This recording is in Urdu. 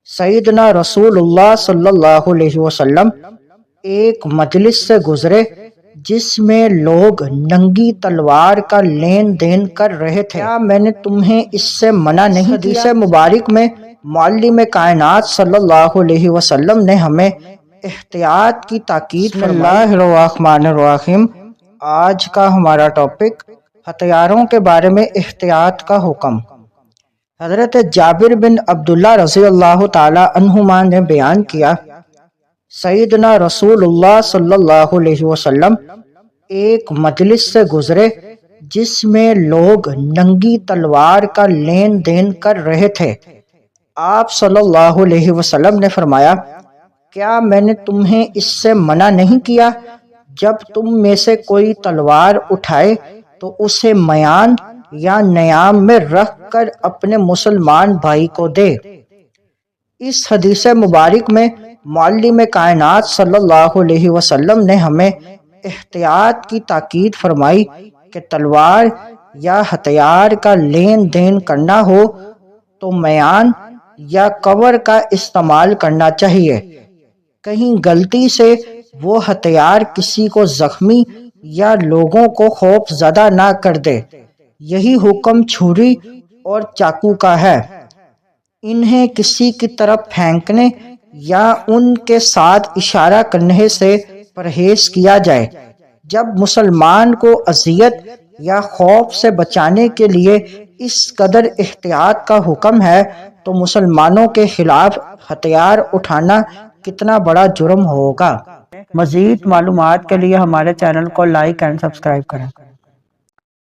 سیدنا رسول اللہ صلی اللہ علیہ وسلم ایک مجلس سے گزرے جس میں لوگ ننگی تلوار کا لین دین کر رہے تھے۔ کیا میں نے تمہیں اس سے منع نہیں کیا؟ حدیث مبارک میں معلم کائنات صلی اللہ علیہ وسلم نے ہمیں احتیاط کی تاکید فرمائی۔ بسم اللہ الرحمن الرحیم۔ آج کا ہمارا ٹاپک ہتھیاروں کے بارے میں احتیاط کا حکم۔ حضرت جابر بن عبداللہ رضی اللہ تعالی عنہما نے بیان کیا، سیدنا رسول اللہ صلی اللہ علیہ وسلم ایک مجلس سے گزرے جس میں لوگ ننگی تلوار کا لین دین کر رہے تھے۔ آپ صلی اللہ علیہ وسلم نے فرمایا، کیا میں نے تمہیں اس سے منع نہیں کیا؟ جب تم میں سے کوئی تلوار اٹھائے تو اسے میان یا نیام میں رکھ کر اپنے مسلمان بھائی کو دے۔ اس حدیث مبارک میں معلم کائنات صلی اللہ علیہ وسلم نے ہمیں احتیاط کی تاکید فرمائی کہ تلوار یا ہتھیار کا لین دین کرنا ہو تو میان یا کور کا استعمال کرنا چاہیے۔ کہیں غلطی سے وہ ہتھیار کسی کو زخمی یا لوگوں کو خوف زدہ نہ کر دے۔ یہی حکم چھری اور چاقو کا ہے۔ انہیں کسی کی طرف پھینکنے یا ان کے ساتھ اشارہ کرنے سے پرہیز کیا جائے۔ جب مسلمان کو اذیت یا خوف سے بچانے کے لیے اس قدر احتیاط کا حکم ہے تو مسلمانوں کے خلاف ہتھیار اٹھانا کتنا بڑا جرم ہوگا۔ مزید معلومات کے لیے ہمارے چینل کو لائک اینڈ سبسکرائب کریں۔